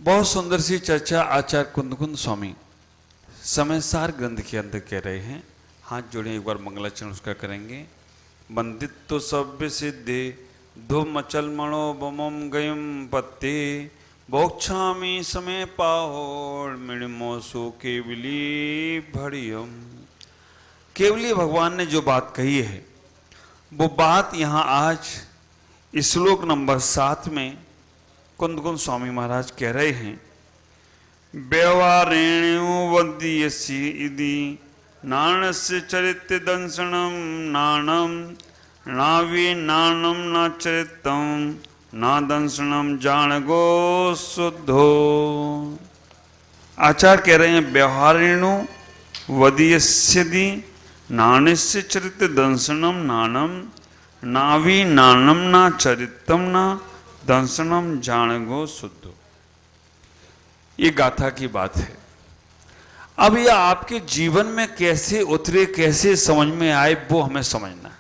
बहुत सुंदर सी चर्चा आचार्य कुंदकुंद स्वामी समय सार ग्रंथ के अंदर कह रहे हैं। हाथ जोड़े एक बार मंगलाचरण उसका करेंगे। बंदित्व सभ्य सिद्धे धूम अचल मणो बमम गयम पत्ते बोक्षामी समय पाहोड़ मिणमो सो केवली भड़ियम। केवली भगवान ने जो बात कही है वो बात यहाँ आज श्लोक नंबर 7 में कुंदकुंद स्वामी महाराज कह रहे हैं। व्यवहारेण्यो वदीयसी इति नाणस्य चरित्र दंशनम नाणम नावी नाणम न चरित्रम ना दंशनम जाणगो शुद्धो। आचार्य कह रहे हैं व्यवहारेणो वदीयस्यदि नाणस्य चरित्र दंशनम नाणम नावी नाणम ना चरित्रम ना दंशनम जाणगो शुद्धो। ये गाथा की बात है। अब यह आपके जीवन में कैसे उतरे, कैसे समझ में आए, वो हमें समझना है।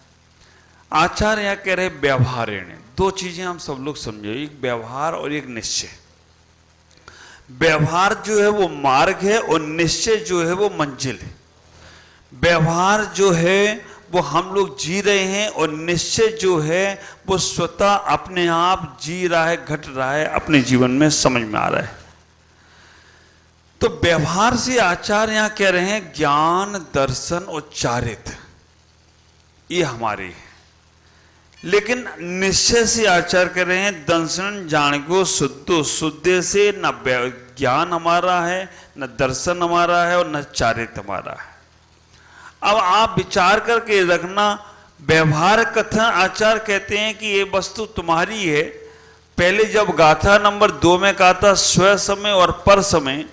आचार्य यह कह रहे व्यवहारेण, दो चीजें हम सब लोग समझे, एक व्यवहार और एक निश्चय। व्यवहार जो है वो मार्ग है और निश्चय जो है वो मंजिल है। व्यवहार जो है वो हम लोग जी रहे हैं और निश्चय जो है वो स्वतः अपने आप जी रहा है, घट रहा है, अपने जीवन में समझ में आ रहा है। तो व्यवहार से आचार्य यहां कह रहे हैं ज्ञान, दर्शन और चारित्र ये हमारे हैं। लेकिन निश्चय से आचार्य कह रहे हैं दर्शन जाणगो शुद्धो। शुद्ध से न ज्ञान हमारा है, न दर्शन हमारा है और न चारित्र हमारा है। अब आप विचार करके रखना, व्यवहार कथन आचार्य कहते हैं कि ये वस्तु तुम्हारी है। पहले जब गाथा नंबर 2 में कहा था स्व समय और पर समय,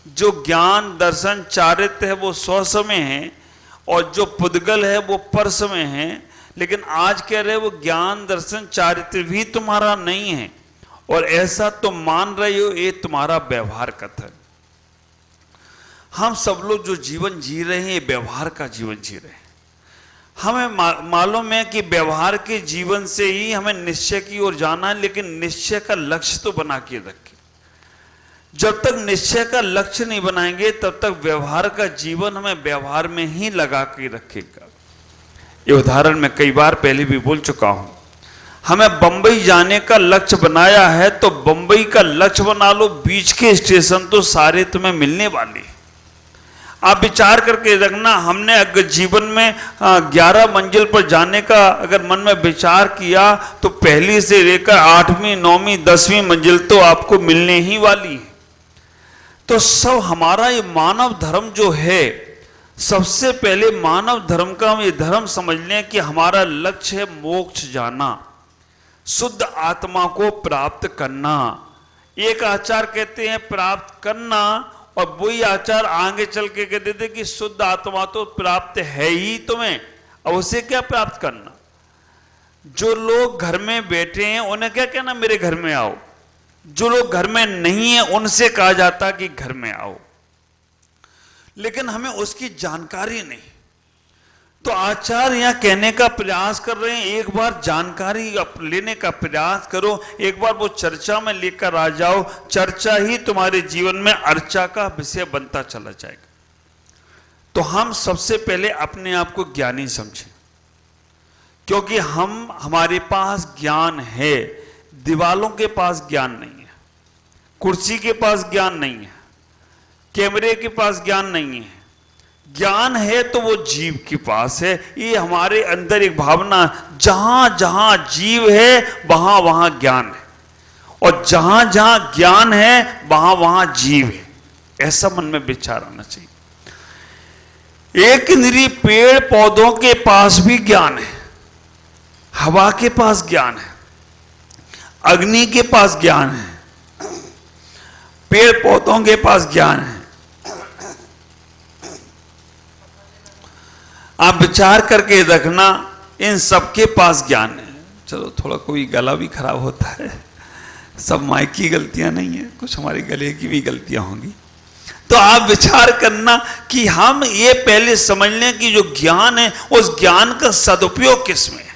जो ज्ञान दर्शन चारित्र है वो स्व समय है और जो पुद्गल है वो पर समय है। लेकिन आज कह रहे वो ज्ञान दर्शन चारित्र भी तुम्हारा नहीं है और ऐसा तुम मान रहे हो, ये तुम्हारा व्यवहार कथन। हम सब लोग जो जीवन जी रहे हैं ये व्यवहार का जीवन जी रहे हैं। हमें मालूम है कि व्यवहार के जीवन से ही हमें निश्चय की ओर जाना है, लेकिन निश्चय का लक्ष्य तो बना के रखें। जब तक निश्चय का लक्ष्य नहीं बनाएंगे तब तक व्यवहार का जीवन हमें व्यवहार में ही लगा के रखेगा। ये उदाहरण मैं कई बार पहले भी बोल चुका हूं। हमें बंबई जाने का लक्ष्य बनाया है तो बंबई का लक्ष्य बना लो, बीच के स्टेशन तो सारे तुम्हें मिलने वाले। आप विचार करके रखना, हमने अगर जीवन में 11 मंजिल पर जाने का अगर मन में विचार किया तो पहली से लेकर 8वीं 9वीं 10वीं मंजिल तो आपको मिलने ही वाली है। तो सब हमारा ये मानव धर्म जो है, सबसे पहले मानव धर्म का हम ये धर्म समझ लें कि हमारा लक्ष्य है मोक्ष जाना, शुद्ध आत्मा को प्राप्त करना। एक आचार्य कहते हैं प्राप्त करना और वही आचार आगे चल के कह देते कि शुद्ध आत्मा तो प्राप्त है ही तुम्हें, अब उसे क्या प्राप्त करना। जो लोग घर में बैठे हैं उन्हें क्या कहना, मेरे घर में आओ। जो लोग घर में नहीं है उनसे कहा जाता कि घर में आओ, लेकिन हमें उसकी जानकारी नहीं। तो आचार्य यहां कहने का प्रयास कर रहे हैं, एक बार जानकारी लेने का प्रयास करो, एक बार वो चर्चा में लेकर आ जाओ। चर्चा ही तुम्हारे जीवन में अर्चा का विषय बनता चला जाएगा। तो हम सबसे पहले अपने आप को ज्ञानी समझें, क्योंकि हमारे पास ज्ञान है। दीवालों के पास ज्ञान नहीं है, कुर्सी के पास ज्ञान नहीं है, कैमरे के पास ज्ञान नहीं है। ज्ञान है तो वो जीव के पास है। ये हमारे अंदर एक भावना, जहां जहां जीव है वहां वहां ज्ञान है, और जहां जहां ज्ञान है वहां वहां जीव है। ऐसा मन में विचार आना चाहिए। एक इंद्रिय पेड़ पौधों के पास भी ज्ञान है, हवा के पास ज्ञान है, अग्नि के पास ज्ञान है, पेड़ पौधों के पास ज्ञान है। आप विचार करके रखना, इन सबके पास ज्ञान है। चलो थोड़ा कोई गला भी खराब होता है, सब माइक की गलतियां नहीं है, कुछ हमारे गले की भी गलतियां होंगी। तो आप विचार करना कि हम ये पहले समझ लें कि जो ज्ञान है उस ज्ञान का सदुपयोग किसमें है।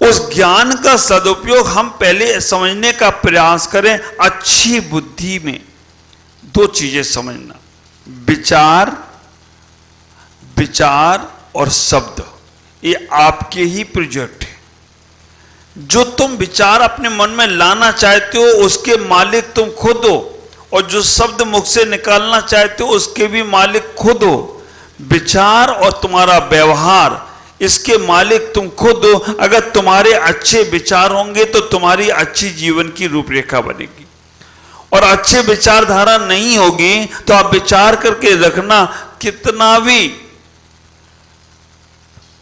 उस ज्ञान का सदुपयोग हम पहले समझने का प्रयास करें। अच्छी बुद्धि में दो चीजें समझना, विचार, विचार और शब्द, ये आपके ही प्रोजेक्ट है। जो तुम विचार अपने मन में लाना चाहते हो उसके मालिक तुम खुद हो, और जो शब्द मुख से निकालना चाहते हो उसके भी मालिक खुद हो। विचार और तुम्हारा व्यवहार, इसके मालिक तुम खुद हो। अगर तुम्हारे अच्छे विचार होंगे तो तुम्हारी अच्छी जीवन की रूपरेखा बनेगी, और अच्छे विचारधारा नहीं होगी तो आप विचार करके रखना, कितना भी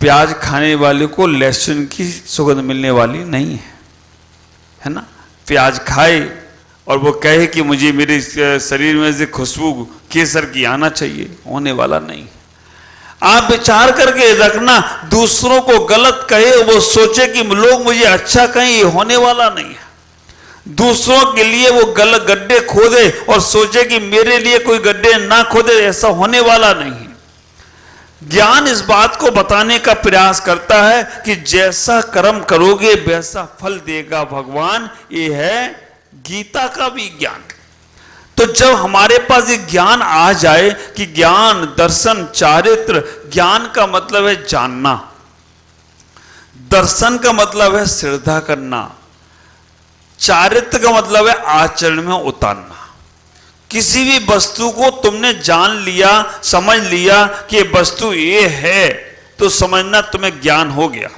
प्याज खाने वाले को लहसुन की सुगंध मिलने वाली नहीं है ना। प्याज खाए और वो कहे कि मुझे मेरे शरीर में से खुशबू केसर की आना चाहिए, होने वाला नहीं। आप विचार करके रखना, दूसरों को गलत कहे, वो सोचे कि लोग मुझे अच्छा कहें, ये होने वाला नहीं है। दूसरों के लिए वो गलत गड्ढे खोदे और सोचे कि मेरे लिए कोई गड्ढे ना खोदे, ऐसा होने वाला नहीं है। ज्ञान इस बात को बताने का प्रयास करता है कि जैसा कर्म करोगे वैसा फल देगा भगवान। ये है गीता का भी ज्ञान। तो जब हमारे पास ये ज्ञान आ जाए कि ज्ञान, दर्शन, चारित्र, ज्ञान का मतलब है जानना, दर्शन का मतलब है श्रद्धा करना, चारित्र का मतलब है आचरण में उतारना। किसी भी वस्तु को तुमने जान लिया, समझ लिया कि ये वस्तु ये है, तो समझना तुम्हें ज्ञान हो गया।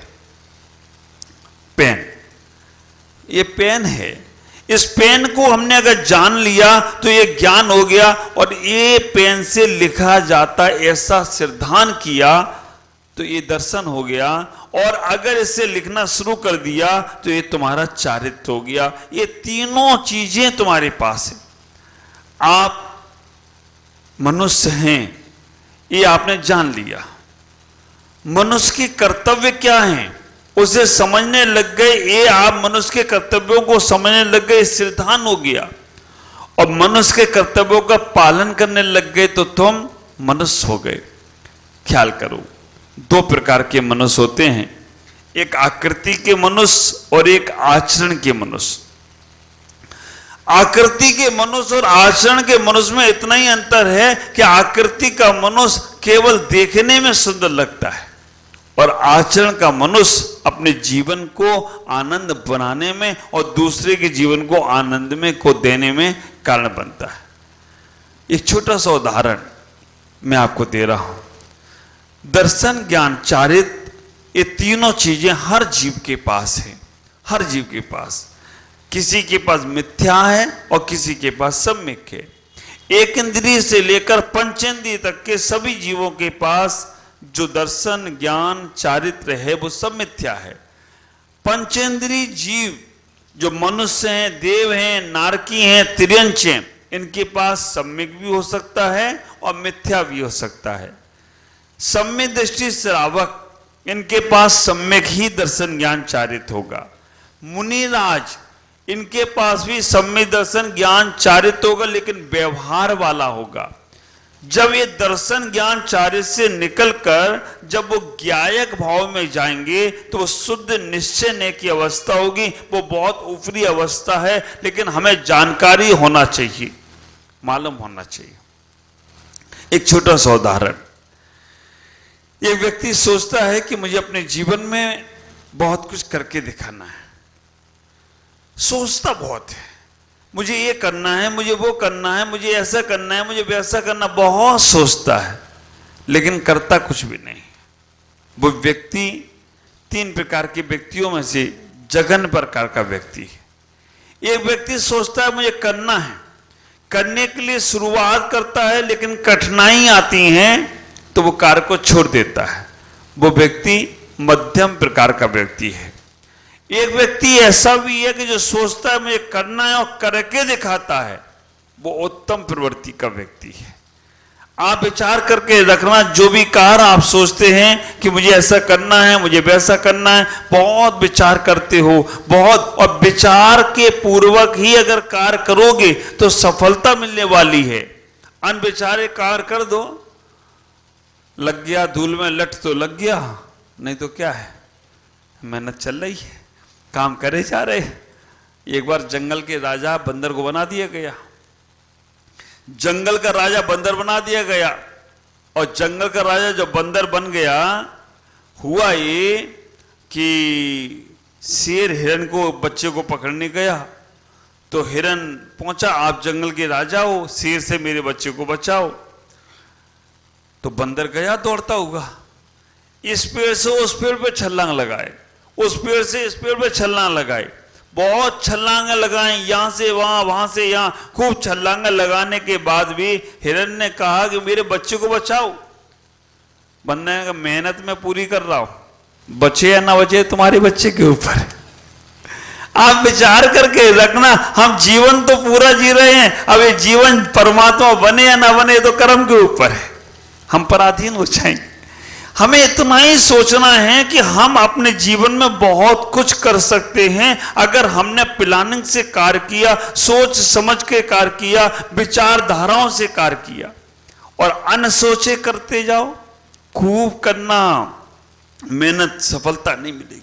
पेन, ये पेन है, इस पेन को हमने अगर जान लिया तो ये ज्ञान हो गया, और ये पेन से लिखा जाता ऐसा सिद्धांत किया तो ये दर्शन हो गया। और अगर इससे लिखना शुरू कर दिया तो ये तुम्हारा चारित्र हो गया। ये तीनों चीजें तुम्हारे पास है। आप मनुष्य हैं, ये आपने जान लिया। मनुष्य के कर्तव्य क्या हैं उसे समझने लग गए, ये आप मनुष्य के कर्तव्यों को समझने लग गए, सिद्धांत हो गया। और मनुष्य के कर्तव्यों का पालन करने लग गए तो तुम मनुष्य हो गए। ख्याल करो, दो प्रकार के मनुष्य होते हैं, एक आकृति के मनुष्य और एक आचरण के मनुष्य। आकृति के मनुष्य और आचरण के मनुष्य में इतना ही अंतर है कि आकृति का मनुष्य केवल देखने में सुंदर लगता है, और आचरण का मनुष्य अपने जीवन को आनंद बनाने में और दूसरे के जीवन को आनंद में को देने में कारण बनता है। एक छोटा सा उदाहरण मैं आपको दे रहा हूं। दर्शन, ज्ञान, चारित्र, ये तीनों चीजें हर जीव के पास है। हर जीव के पास, किसी के पास मिथ्या है और किसी के पास सम्यक है। एक इंद्रिय से लेकर पंचेंद्रिय तक के सभी जीवों के पास जो दर्शन, ज्ञान, चारित्र है वो सब मिथ्या है। पंचेंद्रिय जीव जो मनुष्य हैं, देव हैं, नारकी हैं, तिर्यंच हैं, इनके पास सम्यक भी हो सकता है और मिथ्या भी हो सकता है। सम्यक दृष्टि श्रावक, इनके पास सम्यक ही दर्शन, ज्ञान, चारित्र होगा। मुनिराज, इनके पास भी सम्यक दर्शन, ज्ञान, चारित्र होगा, लेकिन व्यवहार वाला होगा। जब ये दर्शन, ज्ञान, चारित्र से निकलकर जब वो ज्ञायक भाव में जाएंगे तो वो शुद्ध निश्चय की अवस्था होगी। वो बहुत ऊपरी अवस्था है, लेकिन हमें जानकारी होना चाहिए, मालूम होना चाहिए। एक छोटा सा उदाहरण, एक व्यक्ति सोचता है कि मुझे अपने जीवन में बहुत कुछ करके दिखाना है। सोचता बहुत है, मुझे ये करना है, मुझे वो करना है, मुझे ऐसा करना है, मुझे वैसा करना, बहुत सोचता है, लेकिन करता कुछ भी नहीं। वो व्यक्ति तीन प्रकार के व्यक्तियों में से जघन्य प्रकार का व्यक्ति है। एक व्यक्ति सोचता है मुझे करना है, करने के लिए शुरुआत करता है, लेकिन कठिनाई आती हैं तो वो कार्य को छोड़ देता है। वो व्यक्ति मध्यम प्रकार का व्यक्ति है। एक व्यक्ति ऐसा भी है कि जो सोचता है मुझे करना है और करके दिखाता है, वो उत्तम प्रवृत्ति का व्यक्ति है। आप विचार करके रखना, जो भी कार्य आप सोचते हैं कि मुझे ऐसा करना है, मुझे वैसा करना है, बहुत विचार करते हो, बहुत, और विचार के पूर्वक ही अगर कार्य करोगे तो सफलता मिलने वाली है। अनविचारे कार्य कर दो, लग गया धूल में लट तो लग गया, नहीं तो क्या है मेहनत चल रही है, काम करे जा रहे। एक बार जंगल के राजा बंदर को बना दिया गया, जंगल का राजा बंदर बना दिया गया। और जंगल का राजा जब बंदर बन गया, हुआ ये कि शेर हिरन को बच्चे को पकड़ने गया। तो हिरन पहुंचा, आप जंगल के राजा हो, शेर से मेरे बच्चे को बचाओ। तो बंदर गया दौड़ता हुआ, इस पेड़ से उस पेड़ पे छलांग लगाए, उस पेड़ से इस पेड़ पे छलांग लगाए, बहुत छलांगे लगाए, यहां से वहां, वहां से यहां, खूब छलांगे लगाने के बाद भी हिरन ने कहा कि मेरे बच्चे को बचाओ। बंदर ने कहा मेहनत मैं पूरी कर रहा हूं, बचे या ना बचे तुम्हारे बच्चे के ऊपर। आप विचार करके रखना, हम जीवन तो पूरा जी रहे हैं, अब ये जीवन परमात्मा बने या ना बने तो कर्म के ऊपर है, हम पराधीन हो जाएंगे। हमें इतना ही सोचना है कि हम अपने जीवन में बहुत कुछ कर सकते हैं अगर हमने प्लानिंग से कार्य किया, सोच समझ के कार्य किया, विचारधाराओं से कार्य किया। और अनसोचे करते जाओ, खूब करना, मेहनत सफलता नहीं मिलेगी।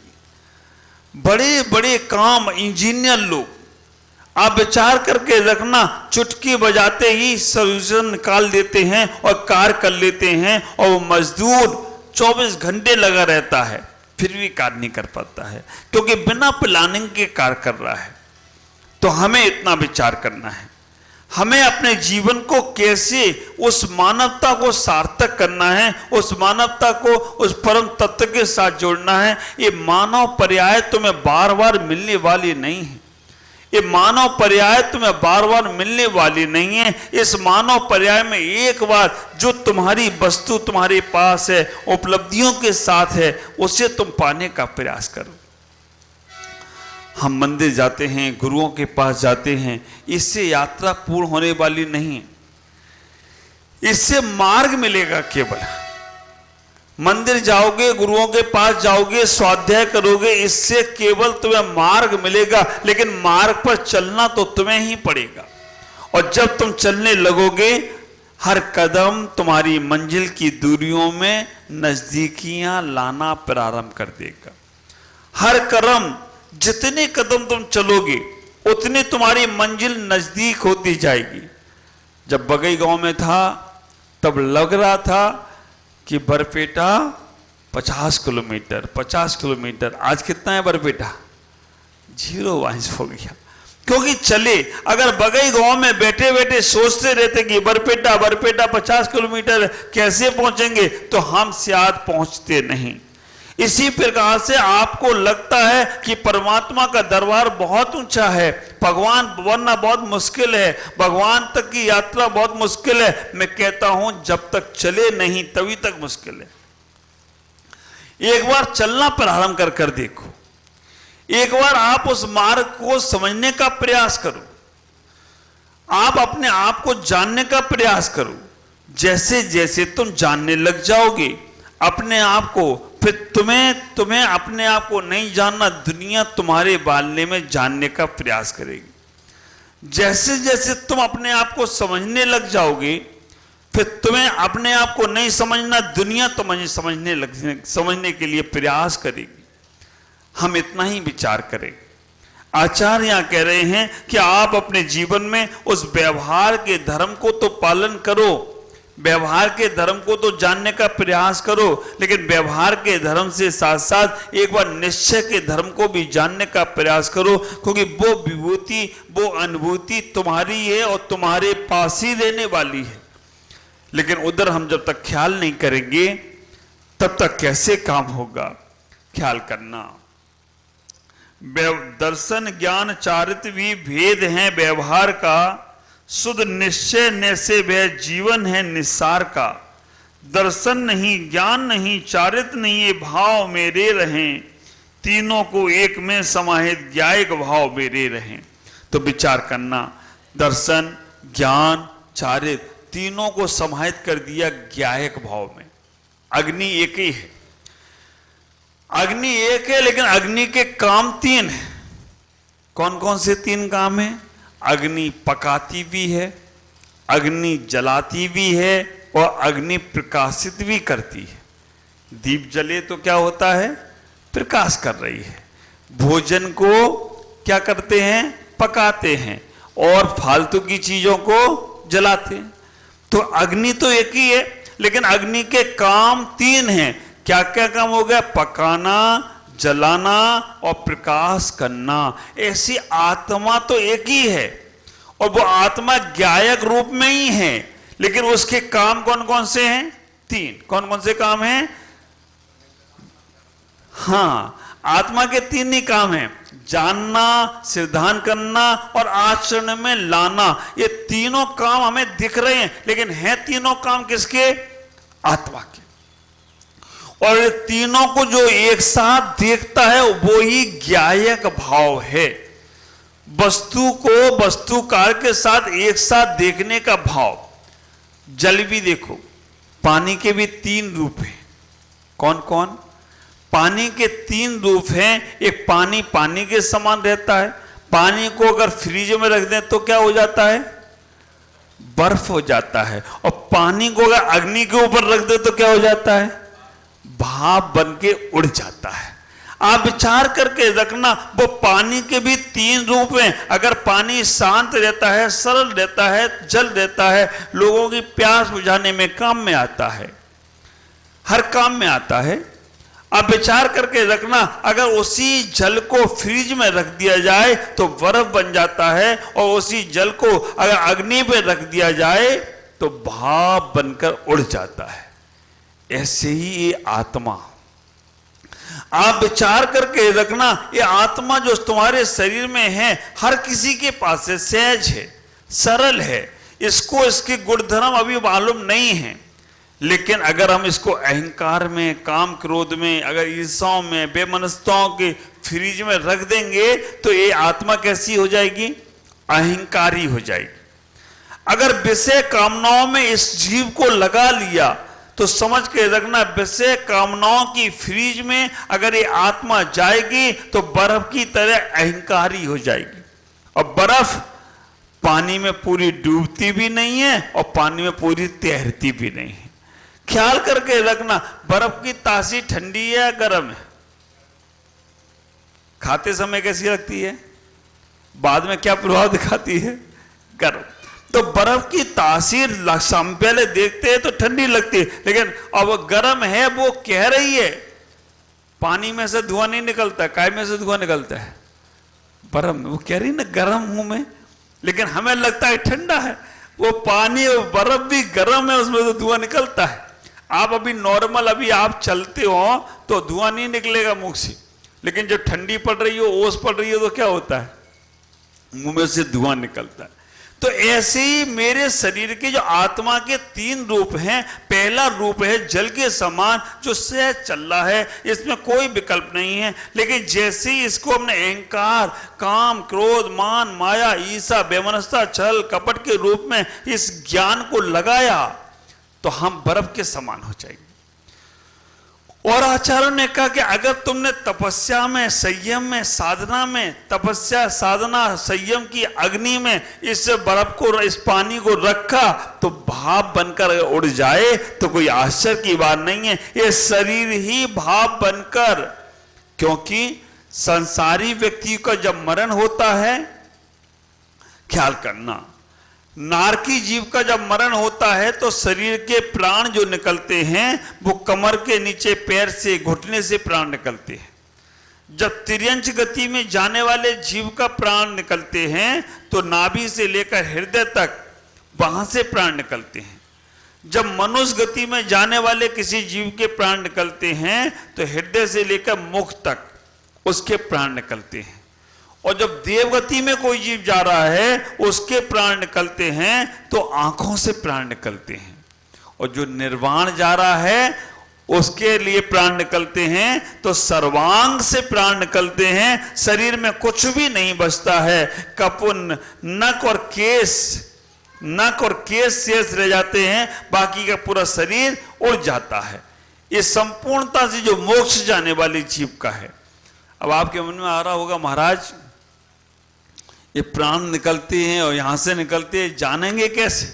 बड़े बड़े काम इंजीनियर लोग, आप विचार करके रखना, चुटकी बजाते ही सॉल्यूशन निकाल देते हैं और कार्य कर लेते हैं। और वो मजदूर 24 घंटे लगा रहता है, फिर भी कार्य नहीं कर पाता है, क्योंकि बिना प्लानिंग के कार्य कर रहा है। तो हमें इतना विचार करना है, हमें अपने जीवन को कैसे उस मानवता को सार्थक करना है, उस मानवता को उस परम तत्व के साथ जोड़ना है। ये मानव पर्याय तुम्हें बार बार मिलने वाली नहीं है, ये मानव पर्याय तुम्हें बार बार मिलने वाली नहीं है। इस मानव पर्याय में एक बार जो तुम्हारी वस्तु तुम्हारे पास है, उपलब्धियों के साथ है, उसे तुम पाने का प्रयास करो। हम मंदिर जाते हैं, गुरुओं के पास जाते हैं, इससे यात्रा पूर्ण होने वाली नहीं है, इससे मार्ग मिलेगा। केवल मंदिर जाओगे, गुरुओं के पास जाओगे, स्वाध्याय करोगे, इससे केवल तुम्हें मार्ग मिलेगा, लेकिन मार्ग पर चलना तो तुम्हें ही पड़ेगा। और जब तुम चलने लगोगे, हर कदम तुम्हारी मंजिल की दूरियों में नजदीकियां लाना प्रारंभ कर देगा। हर कदम, जितने कदम तुम चलोगे उतनी तुम्हारी मंजिल नजदीक होती जाएगी। जब बगई गांव में था तब लग रहा था कि बरपेटा 50 किलोमीटर, आज कितना है बरपेटा? 0 माइल्स हो गया। क्योंकि चले, अगर बगई गांव में बैठे बैठे सोचते रहते कि बरपेटा 50 किलोमीटर कैसे पहुंचेंगे, तो हम शायद पहुंचते नहीं। इसी प्रकार से आपको लगता है कि परमात्मा का दरबार बहुत ऊंचा है, भगवान बनना बहुत मुश्किल है, भगवान तक की यात्रा बहुत मुश्किल है। मैं कहता हूं जब तक चले नहीं तभी तक मुश्किल है। एक बार चलना प्रारंभ कर देखो, एक बार आप उस मार्ग को समझने का प्रयास करो, आप अपने आप को जानने का प्रयास करो। जैसे जैसे तुम जानने लग जाओगे अपने आप को, फिर तुम्हें अपने आप को नहीं जानना, दुनिया तुम्हारे बारे में जानने का प्रयास करेगी। जैसे जैसे तुम अपने आप को समझने लग जाओगे, फिर तुम्हें अपने आप को नहीं समझना, दुनिया तुम्हें समझने के लिए प्रयास करेगी। हम इतना ही विचार करें। आचार्य यहां कह रहे हैं कि आप अपने जीवन में उस व्यवहार के धर्म को तो पालन करो, व्यवहार के धर्म को तो जानने का प्रयास करो, लेकिन व्यवहार के धर्म से साथ साथ एक बार निश्चय के धर्म को भी जानने का प्रयास करो, क्योंकि वो विभूति, वो अनुभूति तुम्हारी है और तुम्हारे पास ही रहने वाली है। लेकिन उधर हम जब तक ख्याल नहीं करेंगे तब तक कैसे काम होगा? ख्याल करना। दर्शन ज्ञान चारित्र भी भेद है व्यवहार का, शुद्ध निश्चय न से वह जीवन है निस्सार का। दर्शन नहीं, ज्ञान नहीं, चारित्र नहीं, ये भाव मेरे रहें, तीनों को एक में समाहित ज्ञायक भाव मेरे रहें। तो विचार करना, दर्शन, ज्ञान, चारित्र तीनों को समाहित कर दिया ज्ञायक भाव में। अग्नि एक ही है, अग्नि एक है, लेकिन अग्नि के काम 3 हैं। कौन कौन से 3 काम हैं? अग्नि पकाती भी है, अग्नि जलाती भी है और अग्नि प्रकाशित भी करती है। दीप जले तो क्या होता है? प्रकाश कर रही है। भोजन को क्या करते हैं? पकाते हैं और फालतू की चीजों को जलाते हैं। तो अग्नि तो एक ही है, लेकिन अग्नि के काम तीन हैं। क्या क्या काम हो गया? पकाना, जलाना और प्रकाश करना। ऐसी आत्मा तो एक ही है और वो आत्मा ज्ञायक रूप में ही है, लेकिन उसके काम कौन कौन से हैं? तीन। कौन कौन से काम हैं? हाँ, आत्मा के तीन ही काम हैं, जानना, सिद्धांत करना और आचरण में लाना। ये तीनों काम हमें दिख रहे हैं, लेकिन हैं तीनों काम किसके? आत्मा के। और ये तीनों को जो एक साथ देखता है वो ही ज्ञायक भाव है। वस्तु को वस्तुकार के साथ एक साथ देखने का भाव। जल भी देखो, पानी के भी तीन रूप हैं। कौन कौन? पानी के तीन रूप हैं। एक पानी पानी के समान रहता है। पानी को अगर फ्रिज में रख दें तो क्या हो जाता है? बर्फ हो जाता है। और पानी को अगर अग्नि के ऊपर रख दे तो क्या हो जाता है? भाप बन के उड़ जाता है। आप विचार करके रखना, वो पानी के भी तीन रूप हैं। अगर पानी शांत रहता है, सरल रहता है, जल रहता है, लोगों की प्यास बुझाने में काम में आता है, हर काम में आता है। अब विचार करके रखना, अगर उसी जल को फ्रिज में रख दिया जाए तो बर्फ बन जाता है, और उसी जल को अगर अग्नि पे रख दिया जाए तो भाप बनकर उड़ जाता है। ऐसे ही ये आत्मा, आप विचार करके रखना, ये आत्मा जो तुम्हारे शरीर में है, हर किसी के पास है, सहज है, सरल है, इसको इसके गुणधर्म अभी मालूम नहीं है। लेकिन अगर हम इसको अहंकार में, काम क्रोध में, अगर ईर्ष्याओं में, बेमनस्ताओं के फ्रिज में रख देंगे तो ये आत्मा कैसी हो जाएगी? अहंकारी हो जाएगी। अगर विषय कामनाओं में इस जीव को लगा लिया तो समझ के रखना, विषय कामनाओं की फ्रिज में अगर ये आत्मा जाएगी तो बर्फ की तरह अहंकारी हो जाएगी। और बर्फ पानी में पूरी डूबती भी नहीं है और पानी में पूरी तैरती भी नहीं है। ख्याल करके रखना, बर्फ की तासीर ठंडी है या गर्म है? खाते समय कैसी लगती है? बाद में क्या प्रभाव दिखाती है? गर्म। तो बर्फ की तासीर पहले देखते हैं तो ठंडी लगती है, लेकिन अब गर्म है, वो कह रही है, पानी में से धुआं नहीं निकलता, काय में से धुआं निकलता है? बर्फ में। वो कह रही ना गर्म हूं मैं, लेकिन हमें लगता है ठंडा है। वो पानी और बर्फ भी गर्म है, उसमें तो धुआं निकलता है। आप अभी नॉर्मल अभी आप चलते हो तो धुआं नहीं निकलेगा मुंह से, लेकिन जब ठंडी पड़ रही हो, ओस पड़ रही हो तो क्या होता है? मुंह में से धुआं निकलता है। तो ऐसे ही मेरे शरीर के जो आत्मा के तीन रूप हैं, पहला रूप है जल के समान जो सहज चल रहा है, इसमें कोई विकल्प नहीं है। लेकिन जैसे ही इसको हमने अहंकार, काम, क्रोध, मान, माया, ईर्ष्या, बेमनस्ता, छल, कपट के रूप में इस ज्ञान को लगाया तो हम बर्फ के समान हो जाएंगे। और आचार्यों ने कहा कि अगर तुमने तपस्या में, संयम में, साधना में, तपस्या, साधना, संयम की अग्नि में इस बर्फ को, इस पानी को रखा तो भाप बनकर उड़ जाए तो कोई आश्चर्य की बात नहीं है। ये शरीर ही भाप बनकर, क्योंकि संसारी व्यक्ति का जब मरण होता है, ख्याल करना, नारकी जीव का जब मरण होता है तो शरीर के प्राण जो निकलते हैं वो कमर के नीचे, पैर से, घुटने से प्राण निकलते हैं। जब तिर्यंच गति में जाने वाले जीव का प्राण निकलते हैं तो नाभि से लेकर हृदय तक वहां से प्राण निकलते हैं। जब मनुष्य गति में जाने वाले किसी जीव के प्राण निकलते हैं तो हृदय से लेकर मुख तक उसके प्राण निकलते हैं। और जब देवगति में कोई जीव जा रहा है उसके प्राण निकलते हैं तो आंखों से प्राण निकलते हैं। और जो निर्वाण जा रहा है उसके लिए प्राण निकलते हैं तो सर्वांग से प्राण निकलते हैं। शरीर में कुछ भी नहीं बचता है, कपुन, नक और केस शेष रह जाते हैं, बाकी का पूरा शरीर उड़ जाता है। ये संपूर्णता से जो मोक्ष जाने वाली जीव का है। अब आपके मन में आ रहा होगा, महाराज ये प्राण निकलते हैं और यहां से निकलते हैं, जानेंगे कैसे?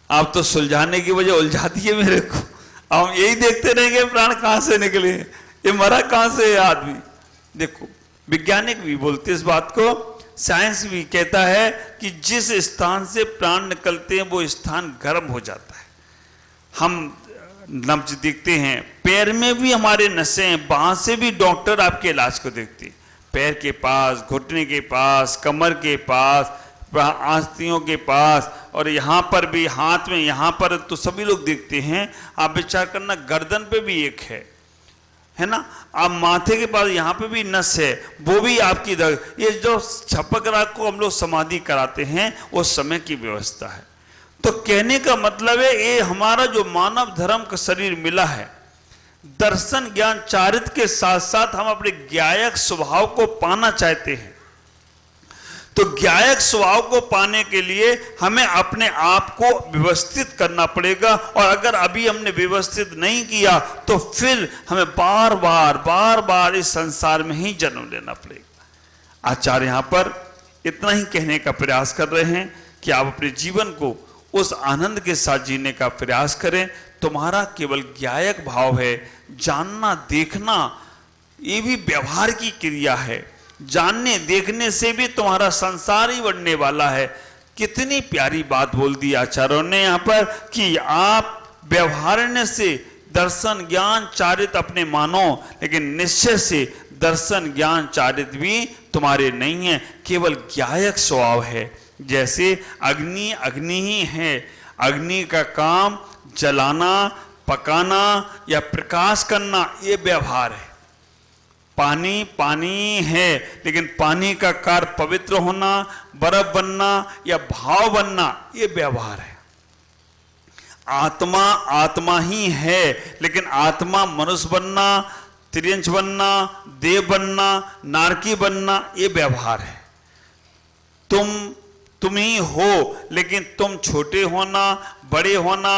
आप तो सुलझाने की वजह उलझा दिए मेरे को। अब हम यही देखते रहेंगे प्राण कहां से निकले, ये मरा कहां से है आदमी? देखो वैज्ञानिक भी बोलते इस बात को, साइंस भी कहता है कि जिस स्थान से प्राण निकलते हैं वो स्थान गर्म हो जाता है। हम नब्ज देखते हैं, पैर में भी हमारे नसें हैं, वहां से भी डॉक्टर आपके इलाज को देखते हैं। पैर के पास, घुटने के पास, कमर के पास, आस्तियों के पास, और यहाँ पर भी हाथ में, यहाँ पर तो सभी लोग देखते हैं। आप विचार करना, गर्दन पे भी एक है ना, आप माथे के पास यहाँ पे भी नस है, वो भी आपकी ये जो छपक राग को हम लोग समाधि कराते हैं उस समय की व्यवस्था है। तो कहने का मतलब है ये हमारा जो मानव धर्म का शरीर मिला है, दर्शन ज्ञान चारित्र के साथ साथ हम अपने ज्ञायक स्वभाव को पाना चाहते हैं। तो ज्ञायक स्वभाव को पाने के लिए हमें अपने आप को व्यवस्थित करना पड़ेगा, और अगर अभी हमने व्यवस्थित नहीं किया तो फिर हमें बार बार इस संसार में ही जन्म लेना पड़ेगा। आचार्य यहां पर इतना ही कहने का प्रयास कर रहे हैं कि आप अपने जीवन को उस आनंद के साथ जीने का प्रयास करें। तुम्हारा केवल ज्ञायक भाव है, जानना देखना ये भी व्यवहार की क्रिया है। जानने देखने से भी तुम्हारा संसार ही बढ़ने वाला है। कितनी प्यारी बात बोल दी आचार्यों ने यहाँ पर कि आप व्यवहारने से दर्शन ज्ञान चारित्र अपने मानो, लेकिन निश्चय से दर्शन ज्ञान चारित्र भी तुम्हारे नहीं है, केवल ज्ञायक स्वभाव है। जैसे अग्नि अग्नि ही है, अग्नि का काम जलाना, पकाना या प्रकाश करना, ये व्यवहार है। पानी पानी है, लेकिन पानी का कार्य पवित्र होना, बर्फ बनना या भाव बनना, ये व्यवहार है। आत्मा आत्मा ही है, लेकिन आत्मा मनुष्य बनना, त्रियंश बनना, देव बनना, नारकी बनना, ये व्यवहार है। तुम ही हो, लेकिन तुम छोटे होना, बड़े होना,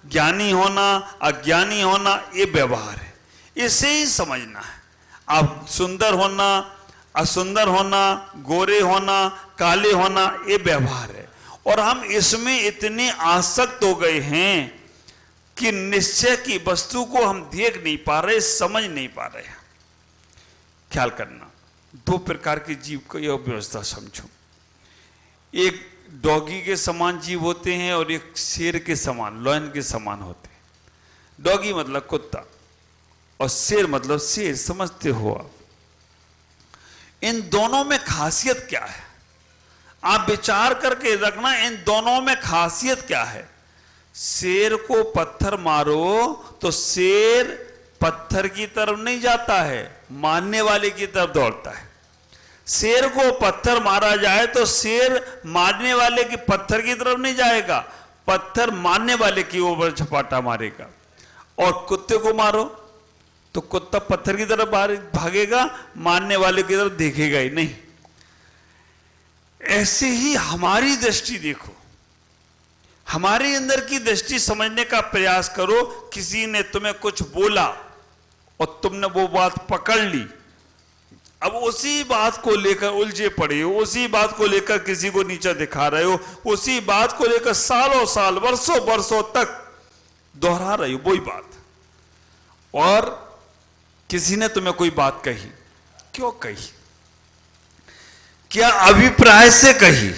ज्ञानी होना, अज्ञानी होना, ये व्यवहार है। इसे ही समझना है। अब सुंदर होना, असुंदर होना, गोरे होना, काले होना, ये व्यवहार है। और हम इसमें इतने आसक्त हो गए हैं कि निश्चय की वस्तु को हम देख नहीं पा रहे, समझ नहीं पा रहे हैं। ख्याल करना, दो प्रकार के जीव को यह व्यवस्था समझो। एक डॉगी के समान जीव होते हैं और एक शेर के समान, लॉयन के समान होते हैं। डॉगी मतलब कुत्ता और शेर मतलब शेर, समझते हो आप? इन दोनों में खासियत क्या है? आप विचार करके रखना, इन दोनों में खासियत क्या है? शेर को पत्थर मारो तो शेर पत्थर की तरफ नहीं जाता है, मारने वाले की तरफ दौड़ता है। शेर को पत्थर मारा जाए तो शेर मारने वाले की पत्थर की तरफ नहीं जाएगा, पत्थर मारने वाले की ओर झपाटा मारेगा। और कुत्ते को मारो तो कुत्ता पत्थर की तरफ भागेगा, मारने वाले की तरफ देखेगा ही नहीं। ऐसे ही हमारी दृष्टि देखो, हमारे अंदर की दृष्टि समझने का प्रयास करो। किसी ने तुम्हें कुछ बोला और तुमने वो बात पकड़ ली, अब उसी बात को लेकर उलझे पड़े हो, उसी बात को लेकर किसी को नीचा दिखा रहे हो, उसी बात को लेकर सालों साल, वर्षों वर्षों तक दोहरा रहे हो वही बात। और किसी ने तुम्हें कोई बात कही, क्यों कही? क्या अभिप्राय से कही?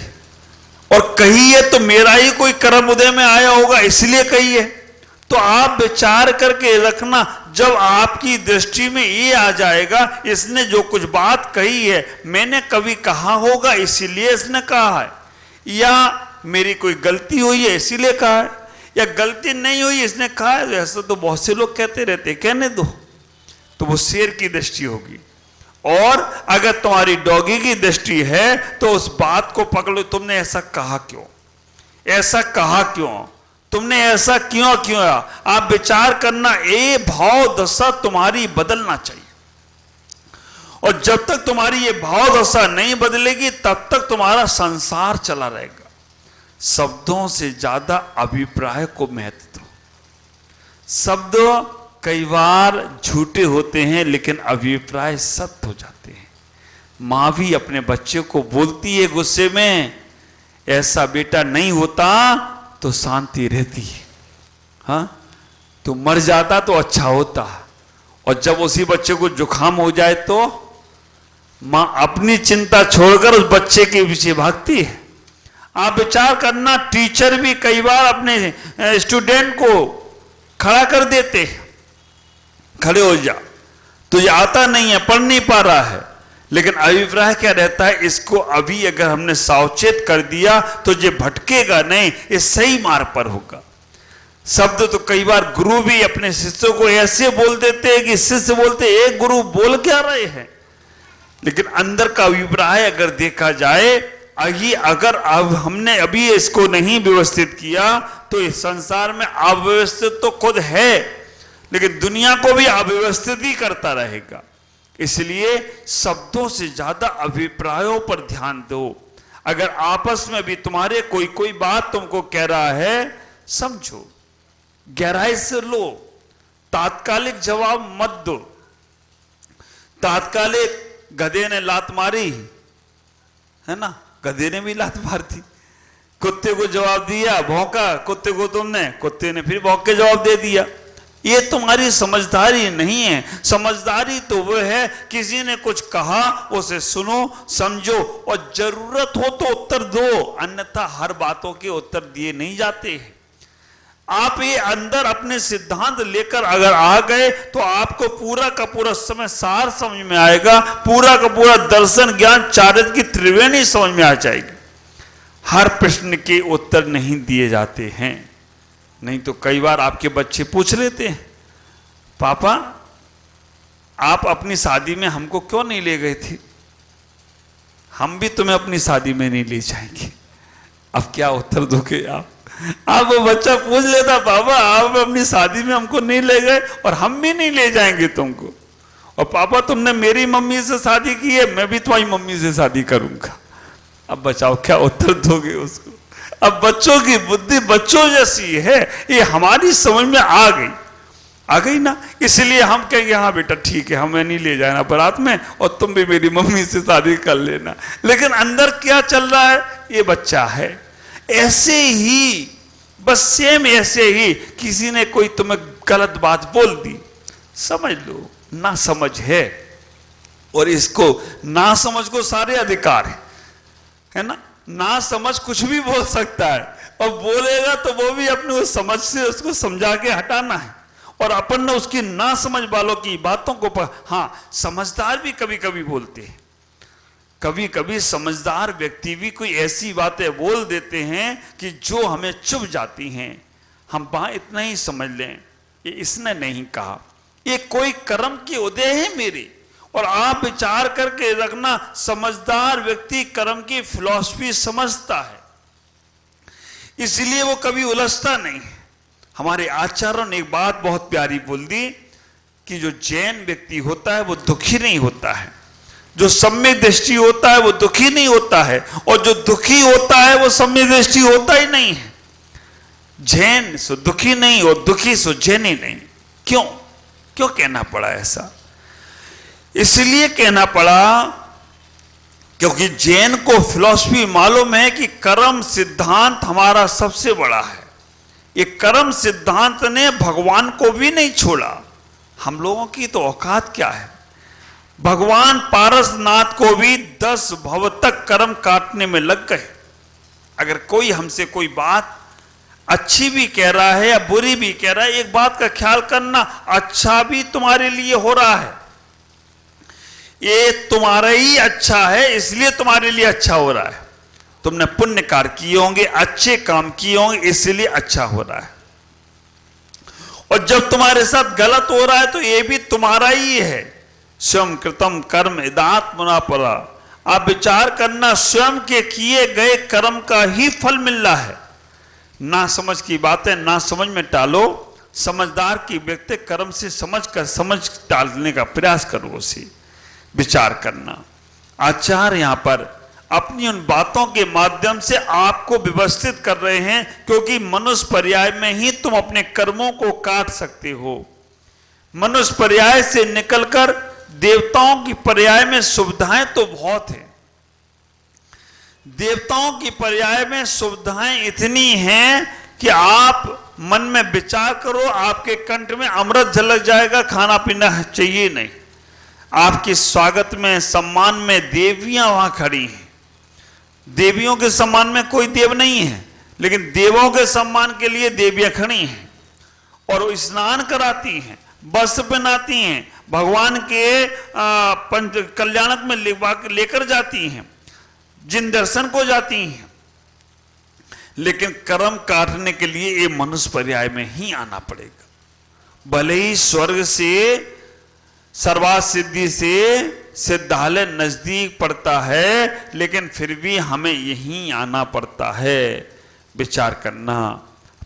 और कही है तो मेरा ही कोई कर्म उदय में आया होगा इसलिए कही है। तो आप विचार करके रखना, जब आपकी दृष्टि में ये आ जाएगा इसने जो कुछ बात कही है मैंने कभी कहा होगा इसीलिए इसने कहा है, या मेरी कोई गलती हुई है इसीलिए कहा है, या गलती नहीं हुई इसने कहा है। ऐसा तो बहुत से लोग कहते रहते, कहने दो। तो वो शेर की दृष्टि होगी। और अगर तुम्हारी डॉगी की दृष्टि है तो उस बात को पकड़ो, तुमने ऐसा कहा क्यों, ऐसा कहा क्यों, तुमने ऐसा क्यों किया? आप विचार करना, ये भाव दशा तुम्हारी बदलना चाहिए। और जब तक तुम्हारी ये भाव दशा नहीं बदलेगी तब तक तुम्हारा संसार चला रहेगा। शब्दों से ज्यादा अभिप्राय को महत्व दो। शब्द कई बार झूठे होते हैं लेकिन अभिप्राय सत्य हो जाते हैं। माँ भी अपने बच्चे को बोलती है गुस्से में, ऐसा बेटा नहीं होता तो शांति रहती है, हाँ तो मर जाता तो अच्छा होता। और जब उसी बच्चे को जुकाम हो जाए तो मां अपनी चिंता छोड़कर उस बच्चे के पीछे भागती है। आप विचार करना, टीचर भी कई बार अपने स्टूडेंट को खड़ा कर देते, खड़े हो जा, तुझे आता नहीं है, पढ़ नहीं पा रहा है, लेकिन अभिप्राय क्या रहता है, इसको अभी अगर हमने सावचेत कर दिया तो ये भटकेगा नहीं, ये सही मार्ग पर होगा। शब्द तो कई बार गुरु भी अपने शिष्यों को ऐसे बोल देते हैं कि शिष्य बोलते एक गुरु बोल क्या रहे हैं, लेकिन अंदर का अभिप्राय अगर देखा जाए, अगर अब हमने अभी इसको नहीं व्यवस्थित किया तो इस संसार में अव्यवस्थित तो खुद है, लेकिन दुनिया को भी अव्यवस्थित ही करता रहेगा। इसलिए शब्दों से ज्यादा अभिप्रायों पर ध्यान दो। अगर आपस में भी तुम्हारे कोई बात तुमको कह रहा है, समझो, गहराई से लो, तात्कालिक जवाब मत दो। तात्कालिक गधे ने लात मारी है ना, गधे ने भी लात मार दी, कुत्ते को जवाब दिया, भौंका कुत्ते को तुमने, कुत्ते ने फिर भौंक के जवाब दे दिया। ये तुम्हारी समझदारी नहीं है। समझदारी तो वो है किसी ने कुछ कहा उसे सुनो, समझो और जरूरत हो तो उत्तर दो, अन्यथा हर बातों के उत्तर दिए नहीं जाते हैं। आप ये अंदर अपने सिद्धांत लेकर अगर आ गए तो आपको पूरा का पूरा समय सार समझ में आएगा, पूरा का पूरा दर्शन ज्ञान चारित्र की त्रिवेणी समझ में आ जाएगी। हर प्रश्न के उत्तर नहीं दिए जाते हैं। नहीं तो कई बार आपके बच्चे पूछ लेते हैं, पापा आप अपनी शादी में हमको क्यों नहीं ले गए थे, हम भी तुम्हें अपनी शादी में नहीं ले जाएंगे। अब क्या उत्तर दोगे आप वो बच्चा पूछ लेता, पापा आप अपनी शादी में हमको नहीं ले गए और हम भी नहीं ले जाएंगे तुमको, और पापा तुमने मेरी मम्मी से शादी की है, मैं भी तुम्हारी मम्मी से शादी करूंगा। अब बचाओ क्या उत्तर दोगे उसको। अब बच्चों की बुद्धि बच्चों जैसी है, ये हमारी समझ में आ गई ना, इसलिए हम कहेंगे हाँ बेटा ठीक है, हमें नहीं ले जाना बारात में और तुम भी मेरी मम्मी से शादी कर लेना। लेकिन अंदर क्या चल रहा है, ये बच्चा है। ऐसे ही बस सेम ऐसे ही किसी ने कोई तुम्हें गलत बात बोल दी, समझ लो ना समझ है, और इसको ना समझ को सारे अधिकार है ना। ना समझ कुछ भी बोल सकता है, और बोलेगा तो वो भी अपने उस समझ से उसको समझा के हटाना है, और अपन ने उसकी ना समझ वालों की बातों को हाँ, समझदार भी कभी कभी बोलते हैं। कभी कभी समझदार व्यक्ति भी कोई ऐसी बातें बोल देते हैं कि जो हमें चुभ जाती हैं। हम वहां इतना ही समझ लें, ये इसने नहीं कहा, ये कोई कर्म के उदय है मेरे। और आप विचार करके रखना, समझदार व्यक्ति कर्म की फिलॉसफी समझता है, इसलिए वो कभी उलझता नहीं। हमारे आचार्यों ने एक बात बहुत प्यारी बोल दी कि जो जैन व्यक्ति होता है वो दुखी नहीं होता है, जो सम्यक दृष्टि होता है वो दुखी नहीं होता है, और जो दुखी होता है वो सम्यक दृष्टि होता ही नहीं है। जैन सो दुखी नहीं और दुखी सो जैन ही नहीं। क्यों कहना पड़ा ऐसा? इसलिए कहना पड़ा क्योंकि जैन को फिलॉसफी मालूम है कि कर्म सिद्धांत हमारा सबसे बड़ा है। ये कर्म सिद्धांत ने भगवान को भी नहीं छोड़ा। हम लोगों की तो औकात क्या है, भगवान पारसनाथ को भी 10 भव तक कर्म काटने में लग गए। अगर कोई हमसे कोई बात अच्छी भी कह रहा है या बुरी भी कह रहा है, एक बात का ख्याल करना, अच्छा भी तुम्हारे लिए हो रहा है, ये तुम्हारा ही अच्छा है इसलिए तुम्हारे लिए अच्छा हो रहा है। तुमने पुण्य कार्य किए होंगे, अच्छे काम किए होंगे, इसलिए अच्छा हो रहा है। और जब तुम्हारे साथ गलत हो रहा है तो ये भी तुम्हारा ही है। स्वयं कृतम कर्म इदात्मना परा। आप विचार करना, स्वयं के किए गए कर्म का ही फल मिल रहा है। ना समझ की बातें ना समझ में टालो। समझदार की व्यक्ति कर्म से समझ टालने का प्रयास करो, उसे विचार करना। आचार्य यहां पर अपनी उन बातों के माध्यम से आपको व्यवस्थित कर रहे हैं, क्योंकि मनुष्य पर्याय में ही तुम अपने कर्मों को काट सकते हो। मनुष्य पर्याय से निकलकर देवताओं की पर्याय में सुविधाएं तो बहुत हैं। देवताओं की पर्याय में सुविधाएं इतनी हैं कि आप मन में विचार करो, आपके कंठ में अमृत झलक जाएगा, खाना पीना चाहिए नहीं। आपके स्वागत में, सम्मान में देवियां वहां खड़ी हैं। देवियों के सम्मान में कोई देव नहीं है, लेकिन देवों के सम्मान के लिए देवियां खड़ी हैं और वो स्नान कराती हैं, वस्त्र पहनाती हैं, भगवान के पंच कल्याणक में लेकर जाती हैं, जिन दर्शन को जाती हैं। लेकिन कर्म काटने के लिए ये मनुष्य पर्याय में ही आना पड़ेगा। भले ही स्वर्ग से, सर्वार्थ सिद्धि से सिद्धालय नजदीक पड़ता है, लेकिन फिर भी हमें यहीं आना पड़ता है। विचार करना,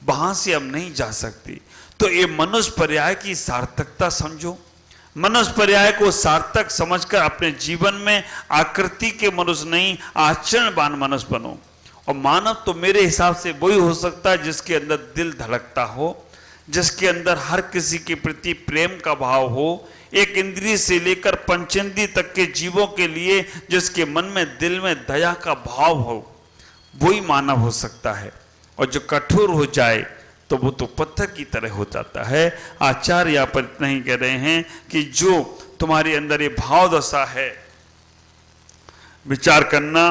वहां से हम नहीं जा सकते। तो ये मनुष्य पर्याय की सार्थकता समझो। मनुष्य पर्याय को सार्थक समझकर अपने जीवन में आकृति के मनुष्य नहीं, आचरणवान मनुष्य बनो। और मानव तो मेरे हिसाब से वही हो सकता है जिसके अंदर दिल धड़कता हो, जिसके अंदर हर किसी के प्रति प्रेम का भाव हो, एक इंद्रिय से लेकर पंचेंद्रिय तक के जीवों के लिए जिसके मन में, दिल में दया का भाव हो, वही मानव हो सकता है। और जो कठोर हो जाए तो वो तो पत्थर की तरह हो जाता है। आचार्य यहाँ पर इतना ही कह रहे हैं कि जो तुम्हारे अंदर ये भाव दशा है, विचार करना,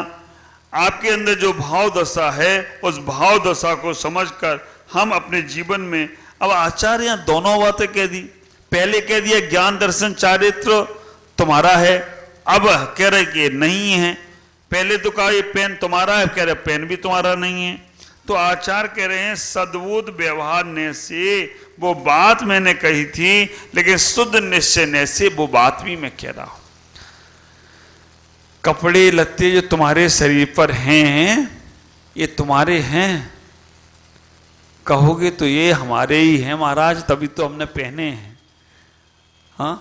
आपके अंदर जो भाव दशा है, उस भाव दशा को समझकर हम अपने जीवन में, अब आचार्य यहाँ दोनों बातें कह दी। पहले कह दिया ज्ञान दर्शन चारित्र तुम्हारा है, अब कह रहे कि नहीं है। पहले तो कहा ये पेन तुम्हारा है, कह रहे पेन भी तुम्हारा नहीं है। तो आचार्य कह रहे हैं सद्बुद्ध व्यवहार ने से वो बात मैंने कही थी, लेकिन शुद्ध निश्चय ने से वो बात भी मैं कह रहा हूं। कपड़े लत्ते जो तुम्हारे शरीर पर हैं, ये तुम्हारे हैं। कहोगे तो ये हमारे ही हैं महाराज, तभी तो हमने पहने हैं। हाँ,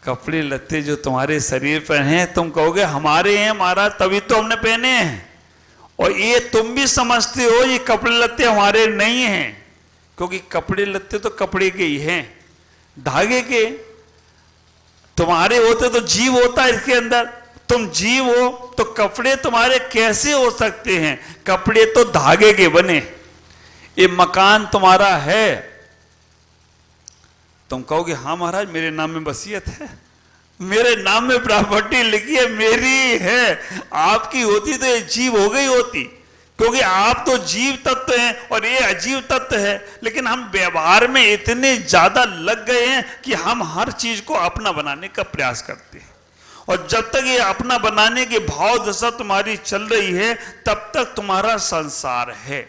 कपड़े लत्ते जो तुम्हारे शरीर पर हैं, तुम कहोगे हमारे हैं महाराज, तभी तो हमने पहने हैं। और ये तुम भी समझते हो ये कपड़े लत्ते हमारे नहीं हैं, क्योंकि कपड़े लत्ते तो कपड़े के ही हैं, धागे के। तुम्हारे होते तो जीव होता है इसके अंदर, तुम जीव हो तो कपड़े तुम्हारे कैसे हो सकते हैं? कपड़े तो धागे के बने। ये मकान तुम्हारा है, तुम कहोगे हाँ महाराज मेरे नाम में वसीयत है, मेरे नाम में प्रॉपर्टी लिखी है, मेरी है। आपकी होती तो ये जीव हो गई होती, क्योंकि आप तो जीव तत्व हैं और ये अजीव तत्व है। लेकिन हम व्यवहार में इतने ज्यादा लग गए हैं कि हम हर चीज को अपना बनाने का प्रयास करते हैं। और जब तक ये अपना बनाने की भाव दशा तुम्हारी चल रही है, तब तक तुम्हारा संसार है।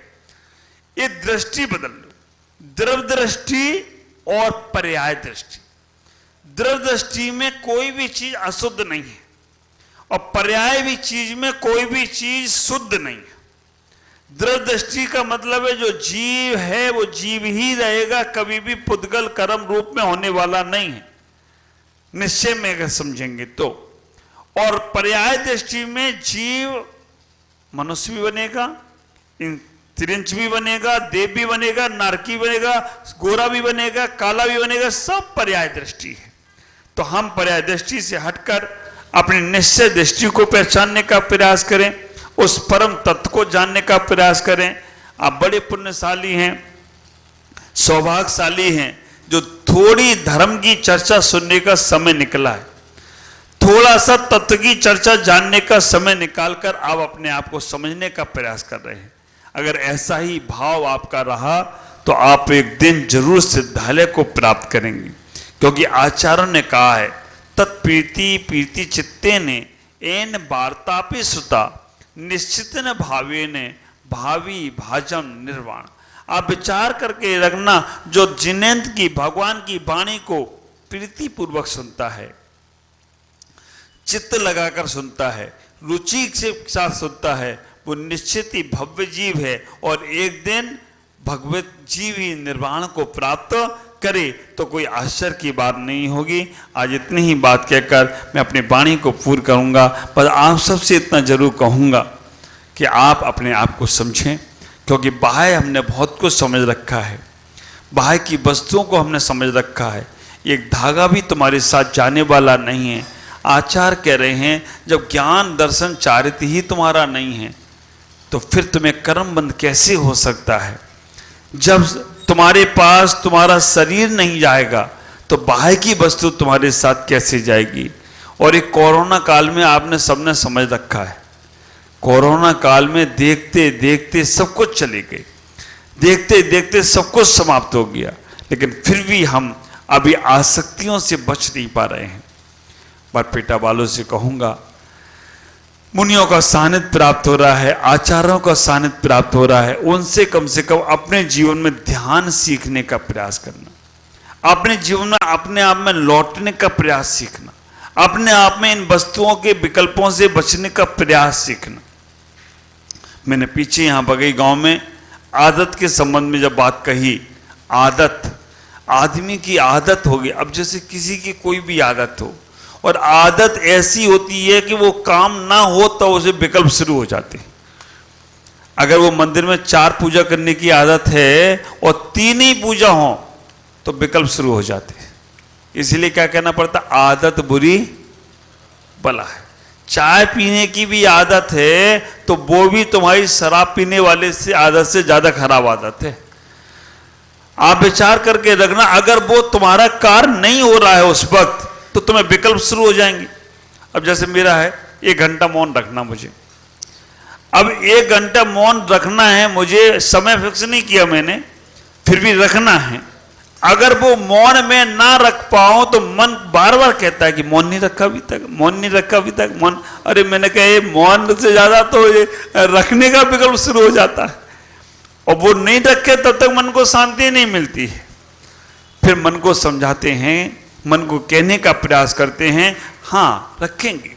ये दृष्टि बदल लो, द्रव दृष्टि और पर्याय दृष्टि। द्रव दृष्टि में कोई भी चीज अशुद्ध नहीं है, और पर्याय भी चीज में कोई भी चीज शुद्ध नहीं है। द्रव दृष्टि का मतलब है जो जीव है वो जीव ही रहेगा, कभी भी पुद्गल कर्म रूप में होने वाला नहीं है, निश्चय में अगर समझेंगे तो। और पर्याय दृष्टि में जीव मनुष्य भी बनेगा, त्रिंच भी बनेगा, देव भी बनेगा, नारकी बनेगा, गोरा भी बनेगा, काला भी बनेगा, सब पर्याय दृष्टि है। तो हम पर्याय दृष्टि से हटकर अपनी निश्चय दृष्टि को पहचानने का प्रयास करें, उस परम तत्व को जानने का प्रयास करें। आप बड़े पुण्यशाली हैं, सौभाग्यशाली हैं, जो थोड़ी धर्म की चर्चा सुनने का समय निकला है, थोड़ा सा तत्व की चर्चा जानने का समय निकालकर आप अपने आप को समझने का प्रयास कर रहे हैं। अगर ऐसा ही भाव आपका रहा तो आप एक दिन जरूर सिद्धालय को प्राप्त करेंगे, क्योंकि आचार्य ने कहा है तत्प्रीति प्रीति चित्ते ने एन वार्तापि सुता निश्चित न भावे ने भावी भाजम निर्वाण। आप विचार करके रखना, जो जिनेंद्र की भगवान की वाणी को प्रीति पूर्वक सुनता है, चित्त लगाकर सुनता है, रुचि के साथ सुनता है, वो निश्चित ही भव्य जीव है और एक दिन भगवत जीव ही निर्वाण को प्राप्त करे तो कोई आश्चर्य की बात नहीं होगी। आज इतनी ही बात कहकर मैं अपनी वाणी को पूर्ण करूंगा, पर आप सबसे इतना जरूर कहूंगा कि आप अपने आप को समझें, क्योंकि बाह्य हमने बहुत कुछ समझ रखा है, बाह्य की वस्तुओं को हमने समझ रखा है। एक धागा भी तुम्हारे साथ जाने वाला नहीं है। आचार्य कह रहे हैं जब ज्ञान दर्शन चारित्र ही तुम्हारा नहीं है तो फिर तुम्हें कर्म बंध कैसे हो सकता है? जब तुम्हारे पास तुम्हारा शरीर नहीं जाएगा तो बाहर की वस्तु तुम्हारे साथ कैसे जाएगी। और एक कोरोना काल में आपने सबने समझ रखा है, कोरोना काल में देखते देखते सब कुछ चले गए, देखते देखते सब कुछ समाप्त हो गया, लेकिन फिर भी हम अभी आसक्तियों से बच नहीं पा रहे हैं। बात बेटा वालों से कहूंगा, मुनियों का सानिध्य प्राप्त हो रहा है, आचार्यों का सानिध्य प्राप्त हो रहा है, उनसे कम से कम अपने जीवन में ध्यान सीखने का प्रयास करना, अपने जीवन में अपने आप में लौटने का प्रयास सीखना, अपने आप में इन वस्तुओं के विकल्पों से बचने का प्रयास सीखना। मैंने पीछे यहां बगई गांव में आदत के संबंध में जब बात कही, आदत, आदमी की आदत होगी। अब जैसे किसी की कोई भी आदत हो, और आदत ऐसी होती है कि वो काम ना हो तो उसे विकल्प शुरू हो जाते हैं। अगर वो मंदिर में 4 पूजा करने की आदत है और 3 ही पूजा हो तो विकल्प शुरू हो जाते हैं। इसलिए क्या कहना पड़ता, आदत बुरी बला है। चाय पीने की भी आदत है तो वो भी तुम्हारी शराब पीने वाले से आदत से ज्यादा खराब आदत है। आप विचार करके रखना, अगर वो तुम्हारा कार्य नहीं हो रहा है उस वक्त तो तुम्हें विकल्प शुरू हो जाएंगे। अब जैसे मेरा है 1 घंटा मौन रखना मुझे, अब 1 घंटा मौन रखना है मुझे, समय फिक्स नहीं किया मैंने, फिर भी रखना है। अगर वो मौन में ना रख पाऊं तो मन बार बार कहता है कि मौन नहीं रखा अभी तक, मौन नहीं रखा अभी तक, मौन। अरे मैंने कहा ये मौन से ज्यादा तो ये रखने का विकल्प शुरू हो जाता है, और वो नहीं रखे तब तक मन को शांति नहीं मिलती है। फिर मन को समझाते हैं, मन को कहने का प्रयास करते हैं, हाँ रखेंगे।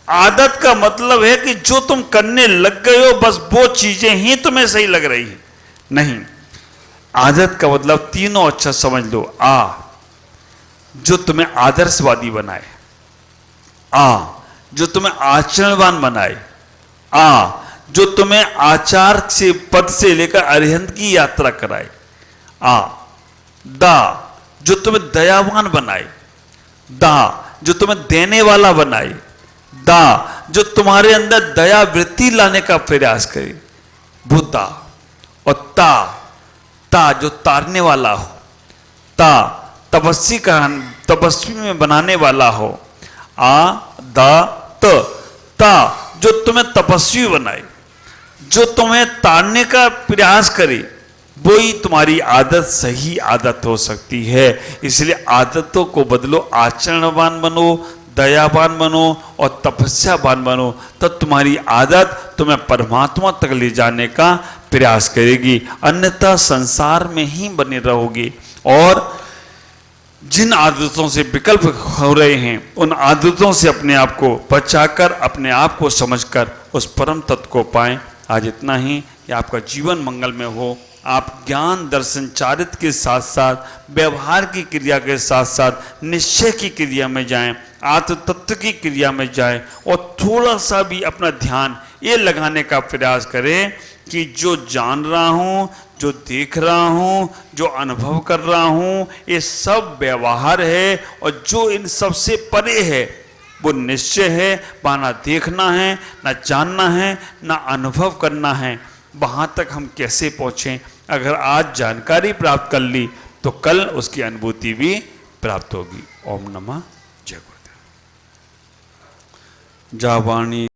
आदत का मतलब है कि जो तुम करने लग गए हो बस वो चीजें ही तुम्हें सही लग रही है, नहीं। आदत का मतलब तीनों अच्छा समझ लो। जो तुम्हें आदर्शवादी बनाए, जो तुम्हें आचरणवान बनाए, जो तुम्हें आचार से पद से लेकर अरिहंत की यात्रा कराए, जो तुम्हें दयावान बनाए, जो तुम्हें देने वाला बनाए, जो तुम्हारे अंदर दया वृत्ति लाने का प्रयास करे, बुद्धा। और जो तारने वाला हो, तपस्वी में बनाने वाला हो, जो तुम्हें तपस्वी बनाए, जो तुम्हें तारने का प्रयास करे, वो ही तुम्हारी आदत सही आदत हो सकती है। इसलिए आदतों को बदलो, आचरणवान बनो, दयावान बनो और तपस्यावान बनो, तब तुम्हारी आदत तुम्हें परमात्मा तक ले जाने का प्रयास करेगी। अन्यथा संसार में ही बने रहोगे और जिन आदतों से विकल्प हो रहे हैं उन आदतों से अपने आप को बचाकर, अपने आप को समझकर उस परम तत्व को पाएं। आज इतना ही, कि आपका जीवन मंगल में हो। आप ज्ञान दर्शन चारित्र के साथ साथ व्यवहार की क्रिया के साथ साथ निश्चय की क्रिया में जाएं, आत्म तत्व की क्रिया में जाएं और थोड़ा सा भी अपना ध्यान ये लगाने का प्रयास करें कि जो जान रहा हूँ, जो देख रहा हूँ, जो अनुभव कर रहा हूँ, ये सब व्यवहार है और जो इन सब से परे है वो निश्चय है। वहाँ ना देखना है, ना जानना है, ना अनुभव करना है। वहाँ तक हम कैसे पहुँचें? अगर आज जानकारी प्राप्त कर ली तो कल उसकी अनुभूति भी प्राप्त होगी। ओम नमः जय गुरुदेव। जा वाणी